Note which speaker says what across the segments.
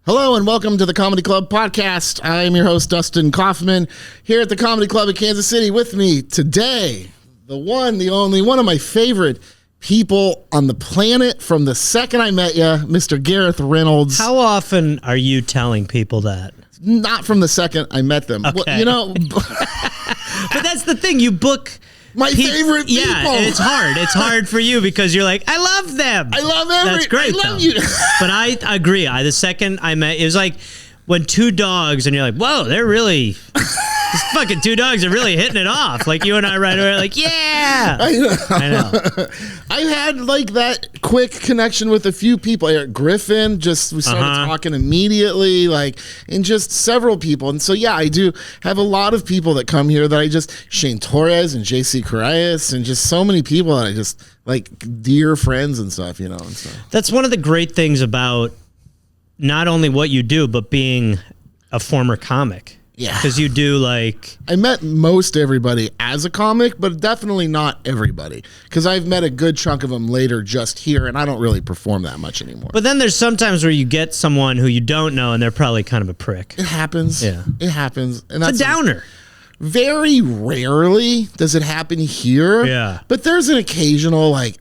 Speaker 1: Hello and welcome to the Comedy Club podcast. I am your host, Dustin Kaufman, here at the Comedy Club in Kansas City. With me today, the one, the only, one of my favorite people on the planet from the second I met you, Mr. Gareth Reynolds.
Speaker 2: How often are you telling people that?
Speaker 1: Not from the second I met them.
Speaker 2: Okay.
Speaker 1: Well, you know,
Speaker 2: but that's the thing. You book
Speaker 1: my favorite people.
Speaker 2: Yeah, and it's hard. It's hard for you because you're like, I love them.
Speaker 1: I love
Speaker 2: That's great.
Speaker 1: I love you.
Speaker 2: But I agree. The second I met, it was like when two dogs, and you're like, whoa, they're really. These fucking two dogs are really hitting it off. Like you and I right away, like, yeah. I know.
Speaker 1: I had like that quick connection with a few people. Eric Griffin, we started talking immediately, like, and just several people. And so, yeah, I do have a lot of people that come here that Shane Torres and JC Correas and just so many people that I just like dear friends and stuff, you know. And so.
Speaker 2: That's one of the great things about not only what you do, but being a former comic.
Speaker 1: Yeah.
Speaker 2: Because you do like...
Speaker 1: I met most everybody as a comic, but definitely not everybody. Because I've met a good chunk of them later just here, and I don't really perform that much anymore.
Speaker 2: But then there's sometimes where you get someone who you don't know, and they're probably kind of a prick.
Speaker 1: It happens.
Speaker 2: Yeah.
Speaker 1: It happens. And
Speaker 2: it's a downer.
Speaker 1: Very rarely does it happen here.
Speaker 2: Yeah.
Speaker 1: But there's an occasional, like,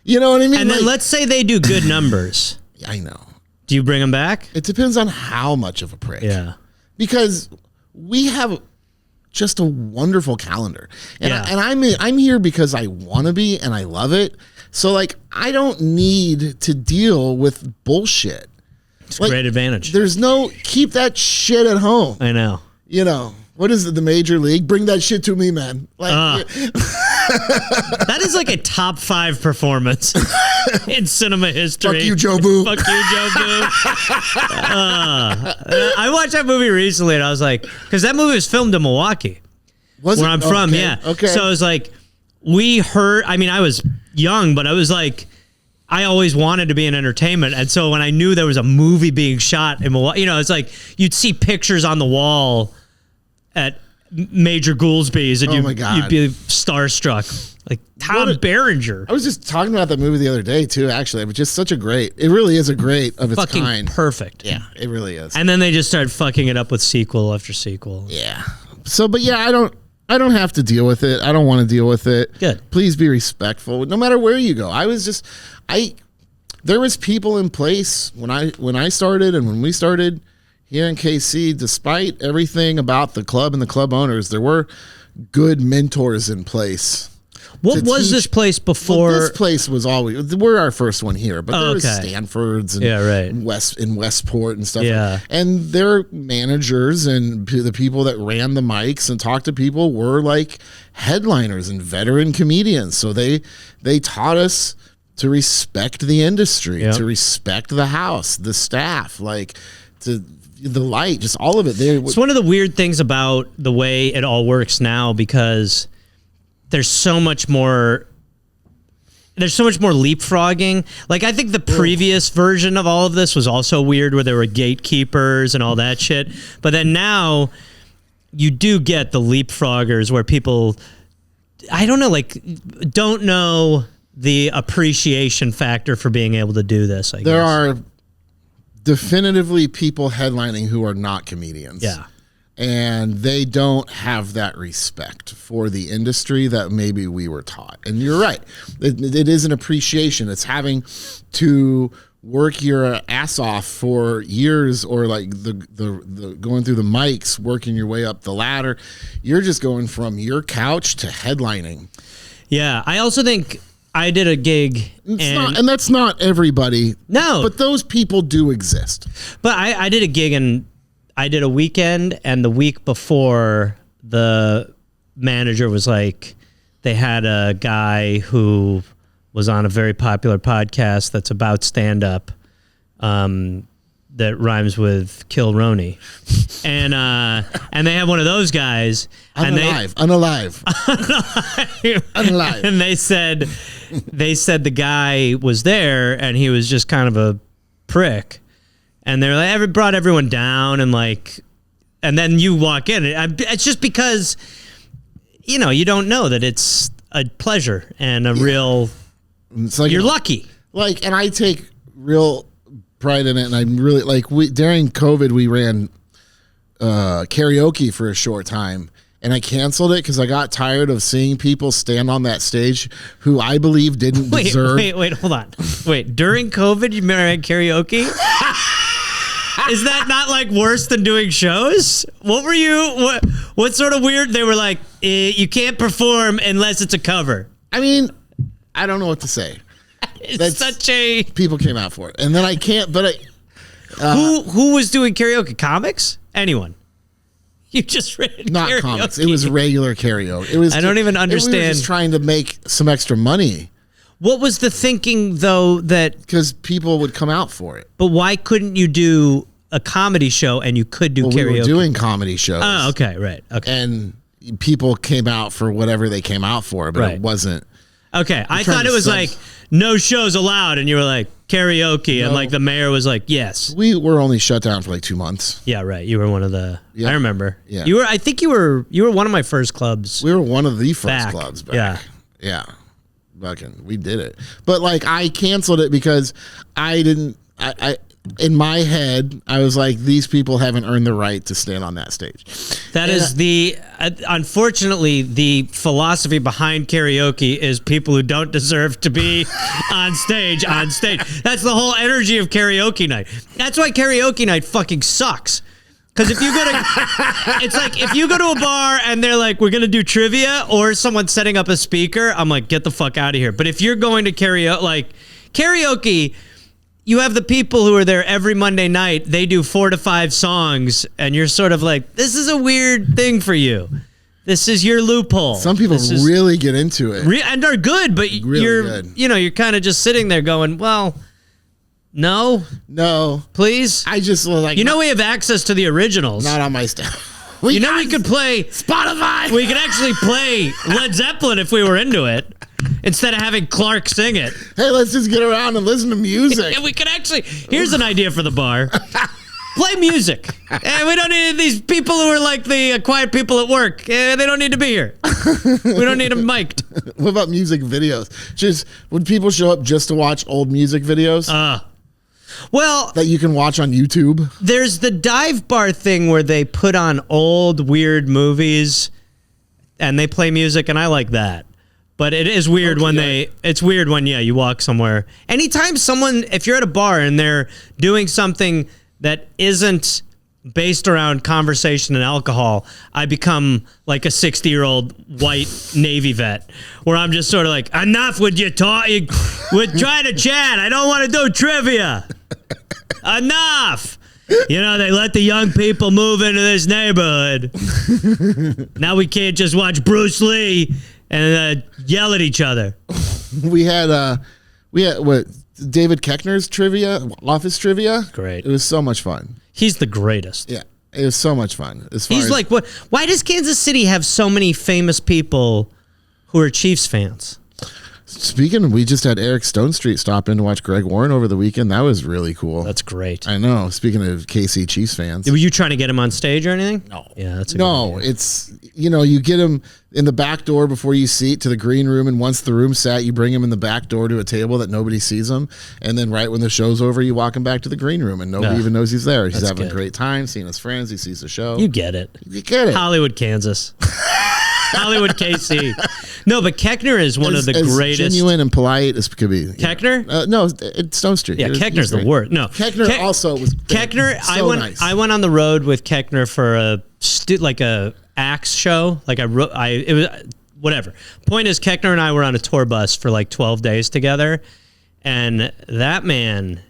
Speaker 1: you know what I mean?
Speaker 2: And then let's say they do good numbers.
Speaker 1: I know.
Speaker 2: Do you bring them back?
Speaker 1: It depends on how much of a prick.
Speaker 2: Yeah.
Speaker 1: Because we have just a wonderful calendar. And,
Speaker 2: yeah.
Speaker 1: I'm here because I want to be and I love it. So, like, I don't need to deal with bullshit.
Speaker 2: It's a great advantage.
Speaker 1: There's no, keep that shit at home.
Speaker 2: I know.
Speaker 1: You know, what is it, the major league? Bring that shit to me, man. Like,
Speaker 2: that is like a top 5 performance in cinema history.
Speaker 1: Fuck you, Joe Boo.
Speaker 2: Fuck you, Joe Boo. I watched that movie recently, and I was like, because that movie was filmed in Milwaukee, where I'm from.
Speaker 1: Okay.
Speaker 2: Yeah.
Speaker 1: Okay.
Speaker 2: So it was like, we heard. I mean, I was young, but I was like, I always wanted to be in entertainment, and so when I knew there was a movie being shot in Milwaukee, you know, it's like you'd see pictures on the wall at Major Goolsby's, and you'd be starstruck. Like Tom Berenger.
Speaker 1: I was just talking about that movie the other day too, actually. It was just such a great, it really is a great of its
Speaker 2: fucking
Speaker 1: kind.
Speaker 2: Perfect.
Speaker 1: Yeah, it really is.
Speaker 2: And then they just started fucking it up with sequel after sequel.
Speaker 1: Yeah. So, but yeah, I don't have to deal with it. I don't want to deal with it.
Speaker 2: Good.
Speaker 1: Please be respectful no matter where you go. There was people in place when I started and when we started here in KC, despite everything about the club and the club owners, there were good mentors in place.
Speaker 2: What was this place before?
Speaker 1: Well, this place was always, we're our first one here, but there was Stanford's and in Westport and stuff.
Speaker 2: Yeah.
Speaker 1: And their managers and the people that ran the mics and talked to people were like headliners and veteran comedians. So they taught us to respect the industry, to respect the house, the staff, like the light, just all of it.
Speaker 2: It's one of the weird things about the way it all works now, because there's so much more leapfrogging. Like, I think the previous version of all of this was also weird, where there were gatekeepers and all that shit. But then now you do get the leapfroggers where people, I don't know, like, don't know the appreciation factor for being able to do this, I guess.
Speaker 1: There are definitively people headlining who are not comedians.
Speaker 2: Yeah.
Speaker 1: And they don't have that respect for the industry that maybe we were taught. And you're right. It is an appreciation. It's having to work your ass off for years, or like the going through the mics, working your way up the ladder. You're just going from your couch to headlining.
Speaker 2: Yeah. I also think I did a gig.
Speaker 1: And that's not everybody.
Speaker 2: No.
Speaker 1: But those people do exist.
Speaker 2: But I did a gig, and I did a weekend, and the week before, the manager was like, they had a guy who was on a very popular podcast that's about stand-up that rhymes with Kill Roni. And they have one of those guys.
Speaker 1: Unalive.
Speaker 2: And they said the guy was there, and he was just kind of a prick. And they're like, brought everyone down, and like, and then you walk in. It's just because, you know, you don't know that it's a pleasure and a real. It's like, you're lucky.
Speaker 1: Like, and I take real pride in it, and I really like. During COVID, we ran karaoke for a short time, and I canceled it because I got tired of seeing people stand on that stage who I believe didn't deserve.
Speaker 2: Wait, hold on. Wait, during COVID, you ran karaoke? Is that not like worse than doing shows? What were you? What sort of weird? They were like, you can't perform unless it's a cover.
Speaker 1: I mean, I don't know what to say.
Speaker 2: It's such a
Speaker 1: people came out for it, and then I can't. But
Speaker 2: who was doing karaoke? Comics? Anyone? You just ran
Speaker 1: not
Speaker 2: karaoke.
Speaker 1: comics. It was regular karaoke. It was.
Speaker 2: I don't even understand.
Speaker 1: We were just trying to make some extra money.
Speaker 2: What was the thinking though? That
Speaker 1: because people would come out for it.
Speaker 2: But why couldn't you do a comedy show and you could do karaoke?
Speaker 1: We were doing comedy shows.
Speaker 2: Oh, okay, right, okay.
Speaker 1: And people came out for whatever they came out for, but it wasn't.
Speaker 2: Okay, I thought it was like no shows allowed, and you were like karaoke, and like the mayor was like, yes.
Speaker 1: We were only shut down for like 2 months.
Speaker 2: Yeah, right. You were one of the. Yeah. I remember.
Speaker 1: Yeah.
Speaker 2: You were. I think you were one of my first clubs.
Speaker 1: We were one of the first clubs back.
Speaker 2: Yeah.
Speaker 1: Yeah. Fucking, we did it. But like, I canceled it because I didn't. I in my head, I was like, these people haven't earned the right to stand on that stage.
Speaker 2: That is unfortunately, the philosophy behind karaoke is people who don't deserve to be on stage. That's the whole energy of karaoke night. That's why karaoke night fucking sucks. Because if you go to, it's like if you go to a bar and they're like, we're going to do trivia, or someone's setting up a speaker, I'm like, get the fuck out of here. But if you're going to karaoke, you have the people who are there every Monday night. They do 4 to 5 songs, and you're sort of like, this is a weird thing for you. This is your loophole.
Speaker 1: Some people really get into it.
Speaker 2: And are good, but you're kind of just sitting there going, well, no, please.
Speaker 1: I just like,
Speaker 2: we have access to the originals.
Speaker 1: Not on my stuff.
Speaker 2: We could play
Speaker 1: Spotify.
Speaker 2: We could actually play Led Zeppelin if we were into it, instead of having Clark sing it.
Speaker 1: Hey, let's just get around and listen to music.
Speaker 2: And we could actually. Here's an idea for the bar. Play music. We don't need these people who are like the quiet people at work. They don't need to be here. We don't need them mic'd.
Speaker 1: What about music videos? Just would people show up just to watch old music videos?
Speaker 2: Well,
Speaker 1: that you can watch on YouTube.
Speaker 2: There's the dive bar thing where they put on old weird movies and they play music, and I like that. But it is weird it's weird when you walk somewhere. Anytime if you're at a bar and they're doing something that isn't based around conversation and alcohol, I become like a 60-year-old white Navy vet, where I'm just sort of like, enough with you talking. We're trying to chat. I don't want to do trivia. Enough. They let the young people move into this neighborhood. Now we can't just watch Bruce Lee and yell at each other.
Speaker 1: We had what, David Koechner's trivia, office trivia.
Speaker 2: Great.
Speaker 1: It was so much fun.
Speaker 2: He's the greatest.
Speaker 1: Yeah, it was so much fun.
Speaker 2: He's like, what? Why does Kansas City have so many famous people who are Chiefs fans?
Speaker 1: Speaking, we just had Eric Stone Street stop in to watch Greg Warren over the weekend. That was really cool.
Speaker 2: That's great.
Speaker 1: I know. Speaking of KC Chiefs fans.
Speaker 2: Were you trying to get him on stage or anything?
Speaker 1: No.
Speaker 2: Yeah, that's a
Speaker 1: no. It's, you get him in the back door before you seat to the green room, and once the room's sat, you bring him in the back door to a table that nobody sees him, and then right when the show's over, you walk him back to the green room, and nobody even knows he's there. He's having a great time, seeing his friends. He sees the show.
Speaker 2: You get it.
Speaker 1: You get it.
Speaker 2: Hollywood, Kansas. Hollywood, KC. No, but Koechner is one of the greatest.
Speaker 1: Genuine and polite as could be.
Speaker 2: Koechner?
Speaker 1: No, it's Stone Street.
Speaker 2: Yeah, Koechner's the worst. No,
Speaker 1: Koechner also was.
Speaker 2: Koechner.
Speaker 1: So nice.
Speaker 2: I went on the road with Koechner for a axe show. It was whatever. Point is, Koechner and I were on a tour bus for like 12 days together, and that man,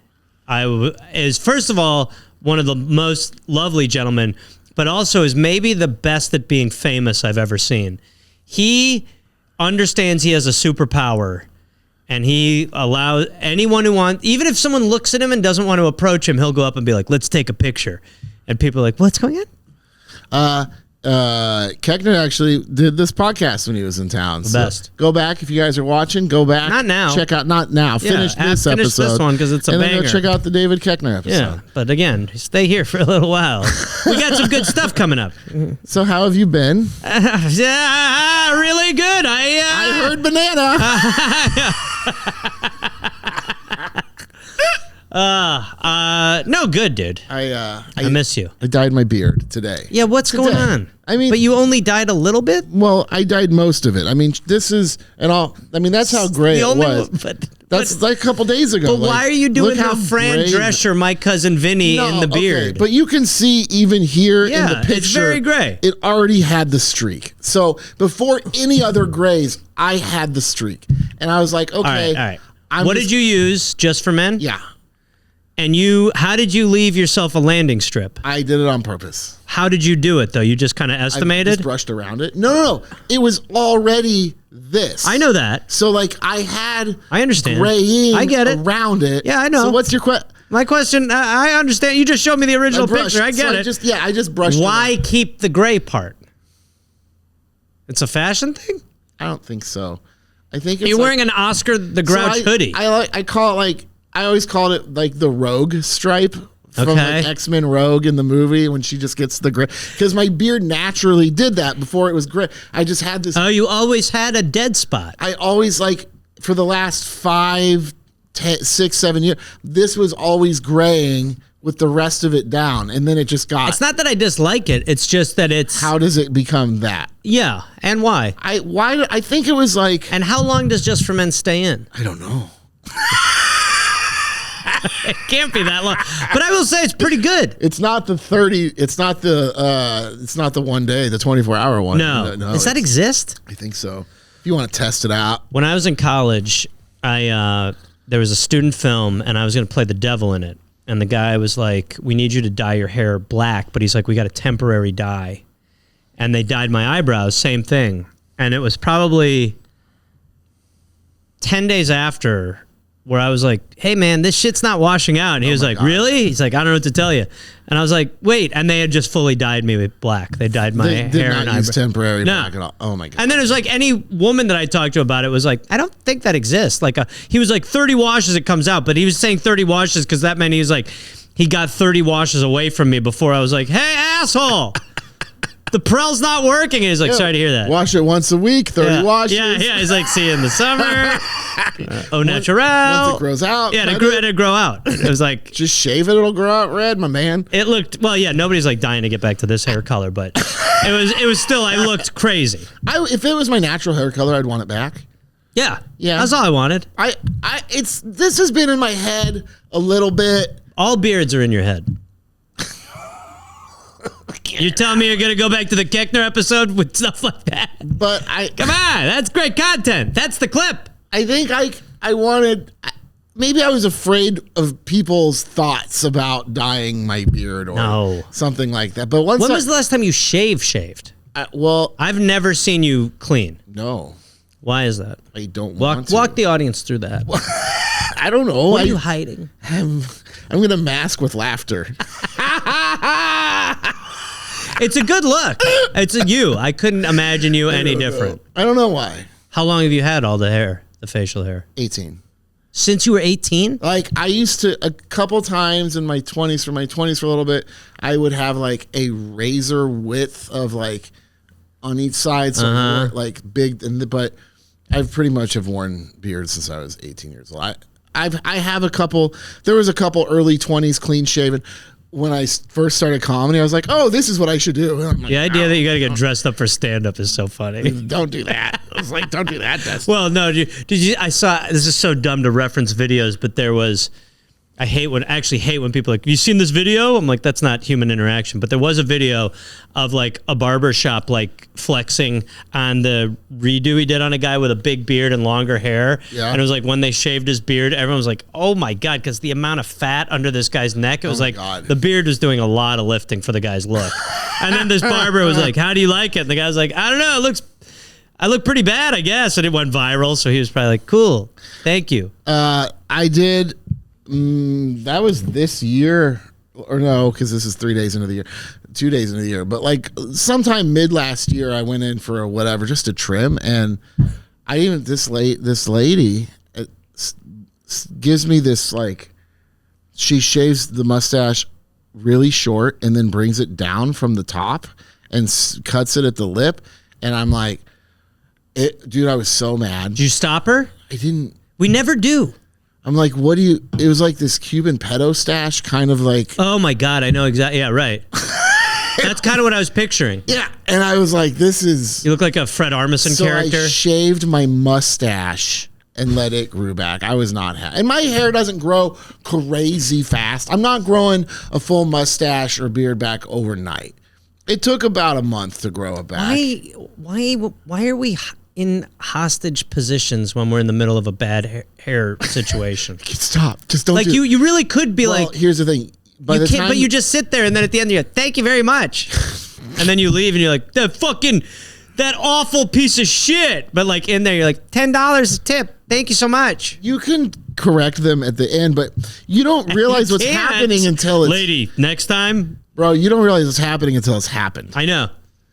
Speaker 2: is first of all one of the most lovely gentlemen, but also is maybe the best at being famous I've ever seen. He understands he has a superpower, and he allows anyone who wants, even if someone looks at him and doesn't want to approach him, he'll go up and be like, let's take a picture. And people are like, what's going on?
Speaker 1: Koechner actually did this podcast when he was in town.
Speaker 2: The best.
Speaker 1: Go back if you guys are watching. Go back.
Speaker 2: Not now.
Speaker 1: Check out. Not now. Finish this episode.
Speaker 2: Finish this one because it's a
Speaker 1: and
Speaker 2: banger.
Speaker 1: Then go check out the David Koechner episode.
Speaker 2: Yeah, but again, stay here for a little while. We got some good stuff coming up.
Speaker 1: So how have you been?
Speaker 2: Yeah, really good. I
Speaker 1: heard banana.
Speaker 2: No good, dude. I miss you.
Speaker 1: I dyed my beard today.
Speaker 2: Yeah, what's going on?
Speaker 1: I mean,
Speaker 2: but you only dyed a little bit?
Speaker 1: Well, I dyed most of it. I mean, this is and all. I mean, that's how gray it was. That's like a couple days ago.
Speaker 2: But why are you doing the Fran Drescher, my cousin Vinny, in the beard?
Speaker 1: Okay, but you can see even here in the picture,
Speaker 2: it's very gray.
Speaker 1: It already had the streak. So before any other grays, I had the streak, and I was like, okay,
Speaker 2: all right. What did you use? Just for men?
Speaker 1: Yeah.
Speaker 2: And how did you leave yourself a landing strip?
Speaker 1: I did it on purpose.
Speaker 2: How did you do it, though? You just kind of estimated?
Speaker 1: I just brushed around it. No. It was already this.
Speaker 2: I know that.
Speaker 1: So, like, I understand.
Speaker 2: Graying I get it.
Speaker 1: Around it.
Speaker 2: Yeah, I know.
Speaker 1: So what's your question?
Speaker 2: My question, I understand. You just showed me the original picture. I get it.
Speaker 1: I just brushed
Speaker 2: Why keep the gray part? It's a fashion thing?
Speaker 1: I don't think so. I think it's
Speaker 2: You're wearing an Oscar the Grouch hoodie.
Speaker 1: I call it like... I always called it like the Rogue stripe from like X-Men Rogue in the movie when she just gets the gray. Because my beard naturally did that before it was gray. I just had this.
Speaker 2: Oh, you always had a dead spot.
Speaker 1: I always for the last 5, 10, 6, 7 years, this was always graying with the rest of it down. And then it just got.
Speaker 2: It's not that I dislike it. It's just that it's.
Speaker 1: How does it become that?
Speaker 2: Yeah. And why?
Speaker 1: I think it was like.
Speaker 2: And how long does Just for Men stay in?
Speaker 1: I don't know.
Speaker 2: It can't be that long, but I will say it's pretty good.
Speaker 1: It's not the 30. It's not the one day, the 24-hour one.
Speaker 2: No, does that exist?
Speaker 1: I think so. If you want to test it out.
Speaker 2: When I was in college, there was a student film, and I was going to play the devil in it. And the guy was like, "We need you to dye your hair black," but he's like, "We got a temporary dye," and they dyed my eyebrows. Same thing, and it was probably 10 days after. Where I was like, "Hey man, this shit's not washing out." And he was like, God. "Really?" He's like, "I don't know what to tell you." And I was like, "Wait!" And they had just fully dyed me with black. They dyed my hair
Speaker 1: did
Speaker 2: and
Speaker 1: not use temporary black at all. Oh my God!
Speaker 2: And then it was like any woman that I talked to about it was like, "I don't think that exists." Like he was like 30 washes it comes out, but he was saying 30 washes because that meant he was like he got 30 washes away from me before I was like, "Hey asshole." The Prell's not working. And he's like, sorry to hear that.
Speaker 1: Wash it once a week, 30 washes.
Speaker 2: Yeah. He's like, see you in the summer. Au naturel.
Speaker 1: Once it grows out.
Speaker 2: Yeah, it grow out. It was like.
Speaker 1: Just shave it, it'll grow out red, my man.
Speaker 2: It looked, well, yeah, nobody's like dying to get back to this hair color, but it was still, I looked crazy.
Speaker 1: If it was my natural hair color, I'd want it back.
Speaker 2: Yeah. That's all I wanted.
Speaker 1: This has been in my head a little bit.
Speaker 2: All beards are in your head. You're telling me you're going to go back to the Keckner episode with stuff like that?
Speaker 1: But
Speaker 2: Come on, that's great content. That's the clip.
Speaker 1: I think I wanted... Maybe I was afraid of people's thoughts about dyeing my beard or something like that. But when
Speaker 2: was the last time you shaved? I've never seen you clean.
Speaker 1: No.
Speaker 2: Why is that?
Speaker 1: I don't want to.
Speaker 2: Walk the audience through that.
Speaker 1: I don't know.
Speaker 2: What are you hiding?
Speaker 1: I'm going to mask with laughter.
Speaker 2: It's a good look. It's you. I couldn't imagine you any different.
Speaker 1: I don't know why.
Speaker 2: How long have you had all the hair, the facial hair?
Speaker 1: 18.
Speaker 2: Since you were 18?
Speaker 1: Like, I used to, a couple times in my 20s, for a little bit, I would have like a razor width of like on each side. So like big, but I've pretty much have worn beards since I was 18 years old. I have a couple, there was a couple early 20s clean shaven. When I first started comedy, I was like, "Oh, this is what I should do." Like,
Speaker 2: the idea that you got to get dressed up for stand-up is so funny.
Speaker 1: Don't do that. I was like, "Don't do that."
Speaker 2: Well, no. Did you? I saw. This is so dumb to reference videos, but there was. I actually hate when people are like, "You seen this video?" I'm like, "That's not human interaction." But there was a video of like a barber shop like flexing on the redo he did on a guy with a big beard and longer hair. Yeah. And it was like when they shaved his beard, everyone was like, "Oh my God," because the amount of fat under this guy's neck, it was the beard was doing a lot of lifting for the guy's look. And then this barber was like, "How do you like it?" And the guy was like, "I don't know. I look pretty bad, I guess." And it went viral. So he was probably like, "Cool. Thank you."
Speaker 1: I did. That was this year, or no, because this is 3 days into the year, 2 days into the year. But like sometime mid last year, I went in for whatever just to trim, and this lady gives me this like, she shaves the mustache really short and then brings it down from the top and cuts it at the lip, and I'm like, dude, I was so mad.
Speaker 2: Did you stop her?
Speaker 1: I didn't.
Speaker 2: We never do.
Speaker 1: I'm like, what do you? It was like this Cuban pedo stash, kind of like.
Speaker 2: Oh my God, I know exactly. Yeah, right. That's kind of what I was picturing.
Speaker 1: Yeah, and I was like, this is.
Speaker 2: You look like a Fred Armisen character.
Speaker 1: I shaved my mustache and let it grow back. I was not happy. And my hair doesn't grow crazy fast. I'm not growing a full mustache or beard back overnight. It took about a month to grow it back.
Speaker 2: Why are we in hostage positions when we're in the middle of a bad hair situation?
Speaker 1: Stop. Just don't
Speaker 2: like you really could be like,
Speaker 1: here's the thing. But
Speaker 2: you just sit there and then at the end you're like, thank you very much. And then you leave and you're like, that awful piece of shit. But like in there, you're like, $10 a tip. Thank you so much.
Speaker 1: You can correct them at the end, but you don't realize what's happening until it's...
Speaker 2: Lady, next time.
Speaker 1: Bro, you don't realize what's happening until it's happened.
Speaker 2: I know.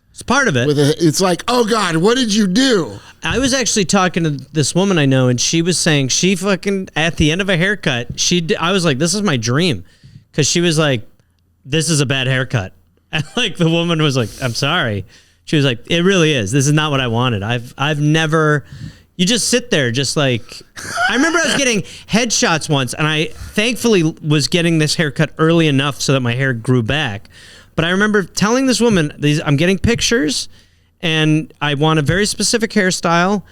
Speaker 2: It's part of it.
Speaker 1: It's like, oh God, what did you do?
Speaker 2: I was actually talking to this woman I know, and she was saying she fucking, at the end of a haircut, I was like, this is my dream. Because she was like, this is a bad haircut. And like the woman was like, I'm sorry. She was like, it really is. This is not what I wanted. I've never, you just sit there just like, I remember I was getting headshots once, and I thankfully was getting this haircut early enough so that my hair grew back. But I remember telling this woman, I'm getting pictures, and I want a very specific hairstyle.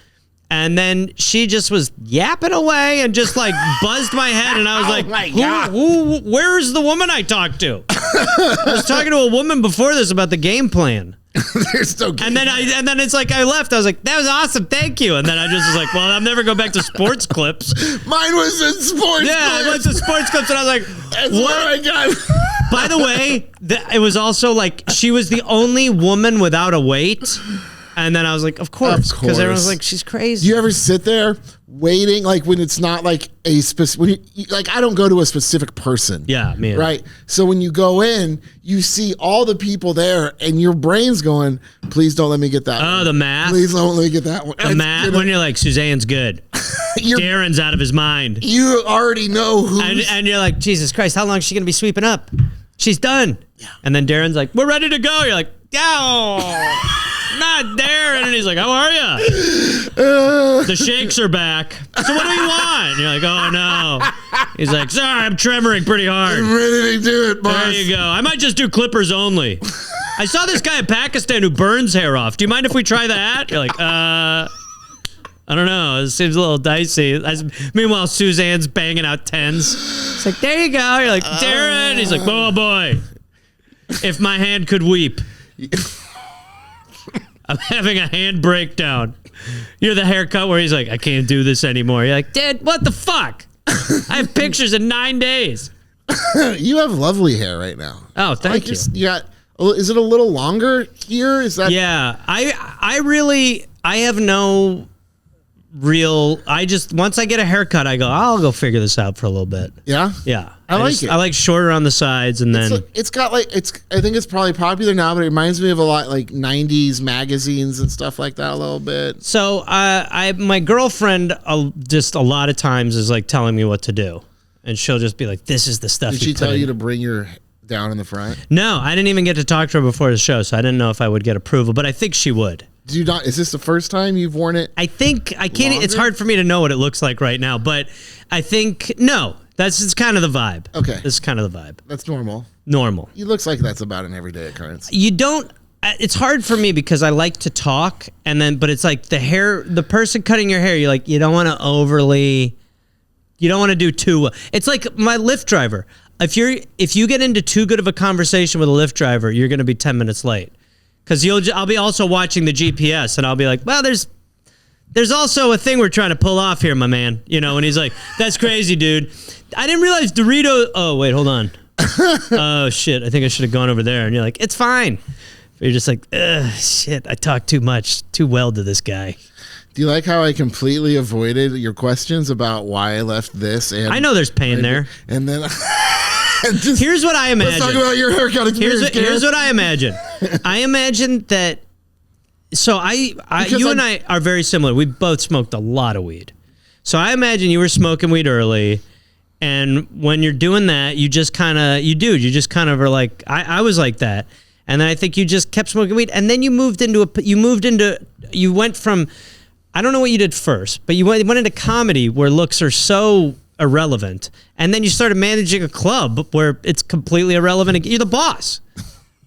Speaker 2: And then she just was yapping away and just like buzzed my head. And I was like,
Speaker 1: my God.
Speaker 2: Where's the woman I talked to? I was talking to a woman before this about the game plan.
Speaker 1: There's no game
Speaker 2: plan. And then it's like I left. I was like, that was awesome. Thank you. And then I just was like, well, I'm never going back to sports clips.
Speaker 1: Mine was in sports clips.
Speaker 2: I went to sports clips and I was like,
Speaker 1: that's what I got.
Speaker 2: By the way, it was also like she was the only woman without a weight. And then I was like, of course. Because everyone was like, she's crazy.
Speaker 1: Do you ever sit there waiting, like when it's not like a specific, like I don't go to a specific person.
Speaker 2: Yeah, man.
Speaker 1: Right? So when you go in, you see all the people there and your brain's going, please don't let me get that one.
Speaker 2: The math.
Speaker 1: Please don't let me get that one.
Speaker 2: The math, when you're like, Suzanne's good. Darren's out of his mind.
Speaker 1: You already know who.
Speaker 2: And you're like, Jesus Christ, how long is she going to be sweeping up? She's done. Yeah. And then Darren's like, we're ready to go. You're like, oh. Not Darren. And he's like, how are you? The shakes are back. So what do you want? And you're like, oh no. He's like, sorry, I'm tremoring pretty hard.
Speaker 1: I'm ready to do it, boss.
Speaker 2: There you go. I might just do clippers only. I saw this guy in Pakistan who burns hair off. Do you mind if we try that? You're like, I don't know. It seems a little dicey. Meanwhile, Suzanne's banging out tens. It's like, there you go. You're like, Darren. He's like, oh boy. If my hand could weep. I'm having a hand breakdown. You're the haircut where he's like, I can't do this anymore. You're like, Dad, what the fuck? I have pictures in 9 days.
Speaker 1: You have lovely hair right now.
Speaker 2: Oh, thank you.
Speaker 1: You got. Is it a little longer here? Is that?
Speaker 2: Yeah, I have no real. Once I get a haircut, I go, I'll go figure this out for a little bit.
Speaker 1: Yeah.
Speaker 2: Yeah.
Speaker 1: I like it.
Speaker 2: I like shorter on the sides, and then
Speaker 1: it's got like I think it's probably popular now, but it reminds me of a lot like '90s magazines and stuff like that a little bit.
Speaker 2: So my girlfriend just a lot of times is like telling me what to do, and she'll just be like, "This is the stuff."
Speaker 1: Did she tell you to bring your down in the front?
Speaker 2: No, I didn't even get to talk to her before the show, so I didn't know if I would get approval, but I think she would.
Speaker 1: Do you not? Is this the first time you've worn it?
Speaker 2: I think I can't. Longer? It's hard for me to know what it looks like right now, but I think no. It's kind of the vibe.
Speaker 1: Okay.
Speaker 2: This is kind of the vibe.
Speaker 1: That's normal.
Speaker 2: Normal.
Speaker 1: It looks like that's about an everyday occurrence.
Speaker 2: You don't. It's hard for me because I like to talk, but it's like the person cutting your hair. You're like, you don't want to overly. You don't want to do too. It's like my Lyft driver. If you get into too good of a conversation with a Lyft driver, you're going to be 10 minutes late. Because I'll be also watching the GPS, and I'll be like, well, there's also a thing we're trying to pull off here, my man. You know, and he's like, that's crazy, dude. I didn't realize Dorito. Oh, wait, hold on. Oh, shit. I think I should have gone over there. And you're like, it's fine. But you're just like, shit, I talk too much, too well to this guy.
Speaker 1: Do you like how I completely avoided your questions about why I left this? And
Speaker 2: I know there's pain there.
Speaker 1: And then
Speaker 2: here's what I imagine.
Speaker 1: Let's talk about your haircut experience.
Speaker 2: Here's what I imagine. I imagine that. So you and I are very similar. We both smoked a lot of weed. So I imagine you were smoking weed early. And when you're doing that, you just kind of, you are like, I was like that. And then I think you just kept smoking weed. And then you went from, I don't know what you did first, but you went into comedy where looks are so irrelevant, and then you started managing a club where it's completely irrelevant. You're the boss.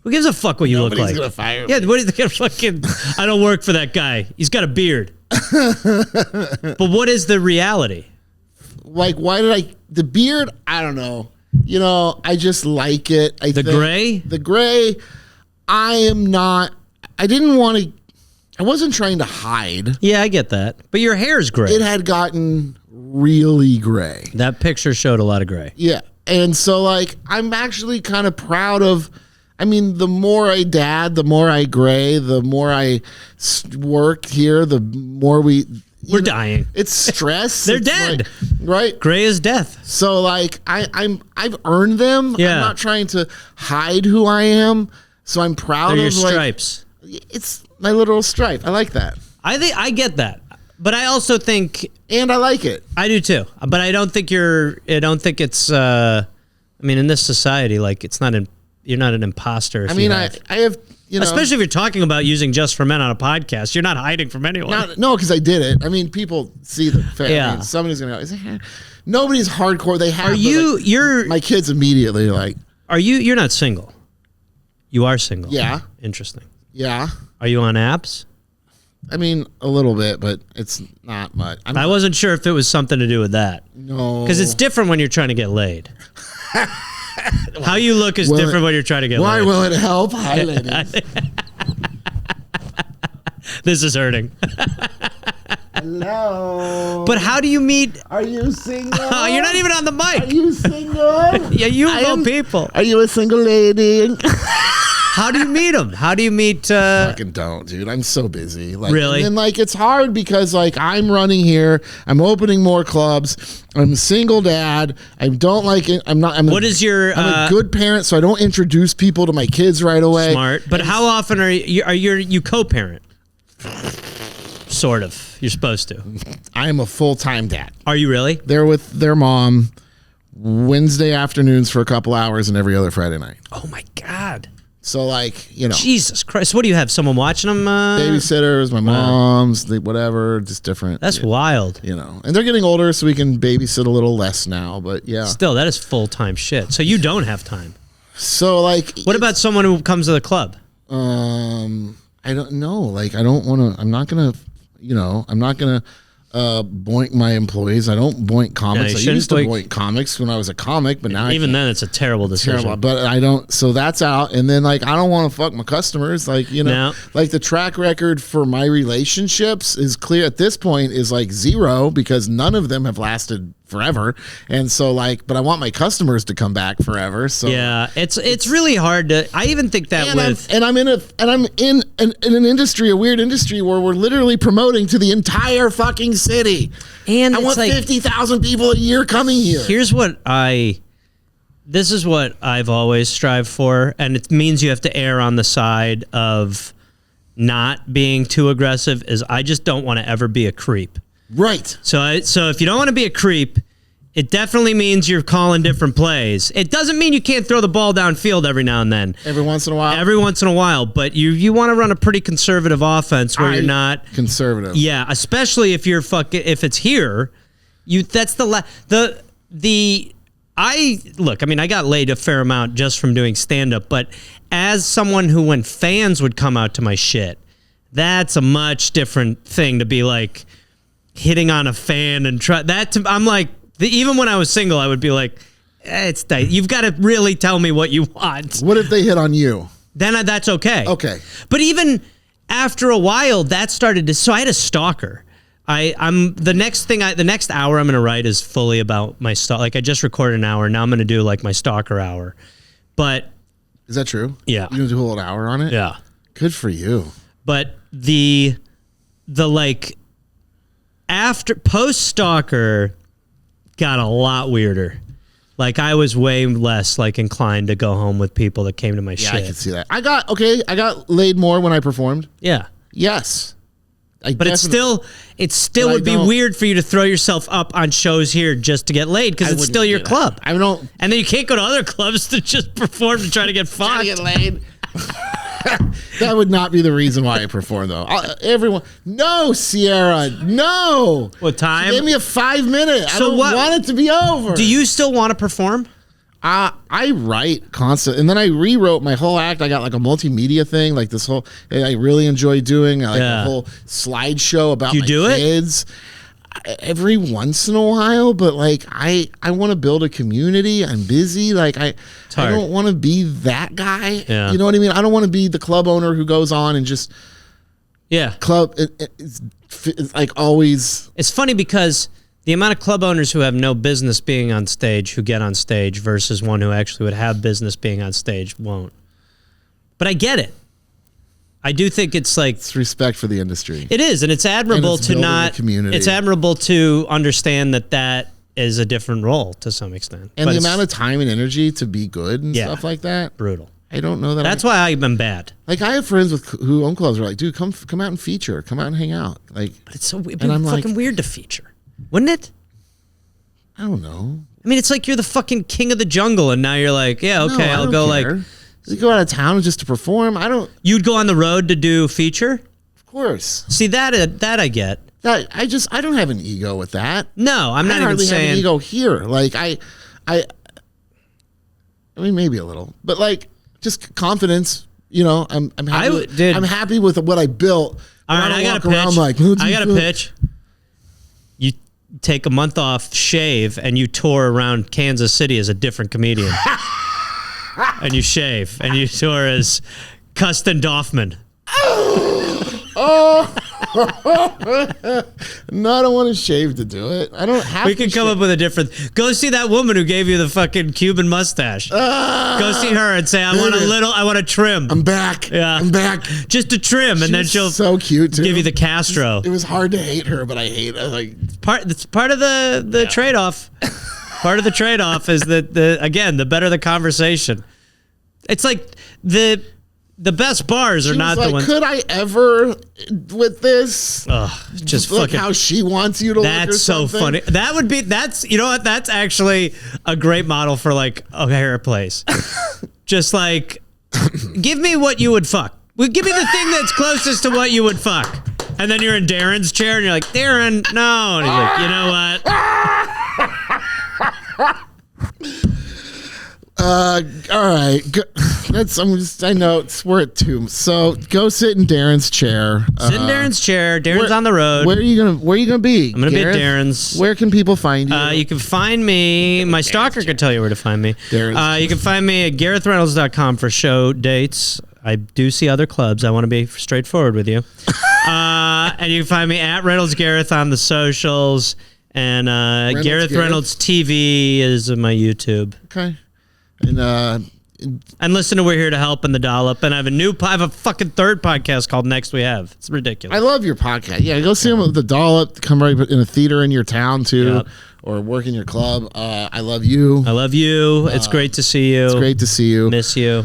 Speaker 2: Who gives a fuck what you look like?
Speaker 1: Nobody's gonna fire me.
Speaker 2: Yeah, what is gonna fucking? I don't work for that guy. He's got a beard. But what is the reality?
Speaker 1: Like, why did the beard? I don't know. You know, I just like it. The gray. I wasn't trying to hide.
Speaker 2: Yeah, I get that. But your hair's gray.
Speaker 1: It had gotten really gray.
Speaker 2: That picture showed a lot of gray.
Speaker 1: Yeah. And so, like, I'm actually kind of proud of, I mean, the more I dad, the more I gray, the more I work here, the more we're
Speaker 2: dying.
Speaker 1: It's stress.
Speaker 2: They're dead.
Speaker 1: Like, right?
Speaker 2: Gray is death.
Speaker 1: So, like, I've earned them.
Speaker 2: Yeah.
Speaker 1: I'm not trying to hide who I am. So I'm proud
Speaker 2: They're your
Speaker 1: of, like,
Speaker 2: stripes.
Speaker 1: It's my literal stripe. I like that.
Speaker 2: I get that. But I also think,
Speaker 1: and I like it.
Speaker 2: I do too. But I don't think it's I mean, in this society, like, you're not an imposter.
Speaker 1: I mean, I have, you know,
Speaker 2: especially if you're talking about using Just for Men on a podcast, you're not hiding from anyone.
Speaker 1: No, because I did it. I mean, people see the fact.
Speaker 2: Yeah.
Speaker 1: I mean, somebody's gonna go. Nobody's hardcore. They have.
Speaker 2: Are you?
Speaker 1: Like,
Speaker 2: you're.
Speaker 1: My kids immediately like.
Speaker 2: Are you? You're not single. You are single.
Speaker 1: Yeah.
Speaker 2: Interesting.
Speaker 1: Yeah.
Speaker 2: Are you on apps?
Speaker 1: I mean, a little bit, but it's not much.
Speaker 2: I wasn't sure if it was something to do with that.
Speaker 1: No.
Speaker 2: Because it's different when you're trying to get laid. How you look is different when you're trying to get laid.
Speaker 1: Why will it help? Hi, ladies.
Speaker 2: This is hurting.
Speaker 1: Hello.
Speaker 2: But how do you meet?
Speaker 1: Are you single?
Speaker 2: Oh, you're not even on the mic.
Speaker 1: Are you single?
Speaker 2: Yeah, you know people.
Speaker 1: Are you a single lady?
Speaker 2: How do you meet them? How do you meet?
Speaker 1: Fucking don't, dude. I'm so busy. Like,
Speaker 2: really?
Speaker 1: And like, it's hard because, like, I'm running here. I'm opening more clubs. I'm a single dad. I don't like it. I'm not. I'm a good parent, so I don't introduce people to my kids right away.
Speaker 2: Smart. But how often are you co-parent? Sort of. You're supposed to.
Speaker 1: I am a full-time dad.
Speaker 2: Are you really?
Speaker 1: They're with their mom Wednesday afternoons for a couple hours and every other Friday night.
Speaker 2: Oh my God.
Speaker 1: So, like, you know.
Speaker 2: Jesus Christ. What do you have? Someone watching them?
Speaker 1: Babysitters, my mom's, whatever, just different.
Speaker 2: That's wild.
Speaker 1: You know. And they're getting older, so we can babysit a little less now, but yeah.
Speaker 2: Still, that is full-time shit. So you don't have time.
Speaker 1: So, like.
Speaker 2: What about someone who comes to the club?
Speaker 1: I don't know. Like, I don't want to, I'm not going to, you know, I'm not going to boink my employees. I don't boink comics. I used to boink comics when I was a comic, but now
Speaker 2: even then it's a terrible decision.
Speaker 1: Terrible, but I don't. So that's out. And then, like, I don't want to fuck my customers. Like, you know, like the track record for my relationships is clear at this point is like 0 because none of them have lasted forever. And so, like, but I want my customers to come back forever. So
Speaker 2: yeah, it's really hard to. I even think that
Speaker 1: I'm in an industry, a weird industry where we're literally promoting to the entire fucking city. And I want like 50,000 people a year coming here.
Speaker 2: This is what I've always strived for, and it means you have to err on the side of not being too aggressive. Is I just don't want to ever be a creep.
Speaker 1: Right.
Speaker 2: So if you don't want to be a creep, it definitely means you're calling different plays. It doesn't mean you can't throw the ball downfield every now and then.
Speaker 1: Every once in a while.
Speaker 2: Every once in a while, but you want to run a pretty conservative offense where you're not
Speaker 1: conservative.
Speaker 2: Yeah, especially if if it's here, that's I got laid a fair amount just from doing stand-up, but as someone who, when fans would come out to my shit, that's a much different thing to be like hitting on a fan and try that. I'm like, even when I was single, I would be like, it's tight. You've got to really tell me what you want.
Speaker 1: What if they hit on you?
Speaker 2: Then that's okay.
Speaker 1: Okay.
Speaker 2: But even after a while, that started to. So I had a stalker. The next hour I'm going to write is fully about my stalker. Like, I just recorded an hour. Now I'm going to do like my stalker hour. But
Speaker 1: is that true?
Speaker 2: Yeah.
Speaker 1: You're going to do a whole hour on it?
Speaker 2: Yeah.
Speaker 1: Good for you.
Speaker 2: But the like after post stalker got a lot weirder. Like, I was way less like inclined to go home with people that came to my shit.
Speaker 1: Yeah, I can see that. I got laid more when I performed.
Speaker 2: Yeah.
Speaker 1: Yes.
Speaker 2: But it still would be weird for you to throw yourself up on shows here just to get laid because it's still your club.
Speaker 1: I don't.
Speaker 2: And then you can't go to other clubs to just perform to try to get fucked.
Speaker 1: Try to get laid. That would not be the reason why I perform, though. Everyone, no, Sierra, no.
Speaker 2: What time?
Speaker 1: She gave me a 5 minute. I
Speaker 2: So
Speaker 1: don't
Speaker 2: what-
Speaker 1: want it to be over.
Speaker 2: Do you still want to perform?
Speaker 1: I write constant, and then I rewrote my whole act. I got like a multimedia thing, like this whole. I really enjoy doing like a whole slideshow about
Speaker 2: You
Speaker 1: my
Speaker 2: do it?
Speaker 1: kids. Every once in a while, but like I want to build a community. I'm busy. Like I don't want to be that guy.
Speaker 2: Yeah.
Speaker 1: You know what I mean? I don't want to be the club owner who goes on and just club. It's like always.
Speaker 2: It's funny because the amount of club owners who have no business being on stage who get on stage versus one who actually would have business being on stage won't. But I get it. I do think it's like
Speaker 1: It's respect for the industry.
Speaker 2: it is, and it's admirable
Speaker 1: And it's
Speaker 2: to
Speaker 1: building a
Speaker 2: not.
Speaker 1: community.
Speaker 2: It's admirable to understand that is a different role to some extent.
Speaker 1: And
Speaker 2: But
Speaker 1: the
Speaker 2: it's
Speaker 1: amount of time and energy to be good and stuff like that.
Speaker 2: brutal.
Speaker 1: I don't know that.
Speaker 2: That's why I've been bad.
Speaker 1: Like I have friends who own clubs who are like, dude, come out and feature, come out and hang out. Like,
Speaker 2: But it's so it'd be
Speaker 1: And I'm
Speaker 2: fucking
Speaker 1: like-
Speaker 2: weird to feature, wouldn't it?
Speaker 1: I don't know.
Speaker 2: I mean, it's like you're the fucking king of the jungle, and now you're like, yeah, okay,
Speaker 1: No, I
Speaker 2: I'll
Speaker 1: don't
Speaker 2: go.
Speaker 1: care.
Speaker 2: Like,
Speaker 1: You go out of town just to perform. I don't.
Speaker 2: you'd go on the road to do feature.
Speaker 1: Of course.
Speaker 2: See that I get.
Speaker 1: I don't have an ego with that.
Speaker 2: No, I'm not
Speaker 1: I
Speaker 2: even
Speaker 1: hardly have an
Speaker 2: saying.
Speaker 1: ego here. Like I mean, maybe a little, but like just confidence. You know, I'm happy. I'm happy with what I built.
Speaker 2: All right,
Speaker 1: don't
Speaker 2: I got a
Speaker 1: walk around
Speaker 2: pitch.
Speaker 1: like,
Speaker 2: I got a pitch. You take a month off, shave, and you tour around Kansas City as a different comedian. And you shave, and you tour as Dustin Kaufman.
Speaker 1: No, I don't want to shave to do it. I don't have.
Speaker 2: We can come up with a different. Go see that woman who gave you the fucking Cuban mustache. Go see her and say, I want a trim.
Speaker 1: I'm back.
Speaker 2: Yeah.
Speaker 1: I'm back.
Speaker 2: Just a trim, and then
Speaker 1: was
Speaker 2: she'll
Speaker 1: so cute too.
Speaker 2: give you the Castro.
Speaker 1: It was hard to hate her, but I hate her. Like
Speaker 2: It's part of the trade-off. Part of the trade-off is that the better the conversation. It's like the best bars are
Speaker 1: she
Speaker 2: not
Speaker 1: was
Speaker 2: the
Speaker 1: like,
Speaker 2: ones.
Speaker 1: could I ever with this?
Speaker 2: Just
Speaker 1: look
Speaker 2: fucking.
Speaker 1: how she wants you to look. Or
Speaker 2: That's so
Speaker 1: something.
Speaker 2: funny. That's you know what? That's actually a great model for like a hair place. Just like, give me what you would fuck. Well, give me the thing that's closest to what you would fuck. And then you're in Darren's chair and you're like, Darren, no. And he's like, you know what?
Speaker 1: All right. I know we're at 2. So go sit in Darren's chair.
Speaker 2: Sit in Darren's chair. Darren's on the road.
Speaker 1: Where are you gonna be?
Speaker 2: I'm gonna be at
Speaker 1: Gareth?
Speaker 2: Darren's.
Speaker 1: Where can people find you?
Speaker 2: You can find me. My stalker can tell you where to find me.
Speaker 1: Darren's.
Speaker 2: You can find me at GarethReynolds.com for show dates. I do see other clubs. I want to be straightforward with you. And you can find me at Reynolds Gareth on the socials. And Gareth Reynolds TV is my YouTube.
Speaker 1: Okay. And
Speaker 2: listen to We're Here to Help and The Dollop. And I have a fucking third podcast called Next We Have. It's ridiculous.
Speaker 1: I love your podcast. Yeah, go see them with the Dollop. Come right in a theater in your town too,
Speaker 2: Yep.
Speaker 1: or work in your club. I love you.
Speaker 2: I love you. It's great to see you.
Speaker 1: It's great to see you.
Speaker 2: Miss you.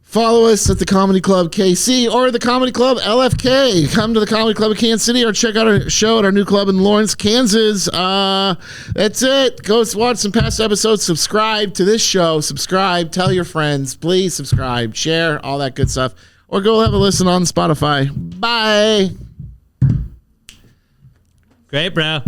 Speaker 1: Follow us at the Comedy Club KC or the Comedy Club LFK. Come to the Comedy Club of Kansas City or check out our show at our new club in Lawrence, Kansas. That's it. Go watch some past episodes. Subscribe to this show. Subscribe. Tell your friends. Please subscribe. Share. All that good stuff. Or go have a listen on Spotify. Bye.
Speaker 2: Great, bro.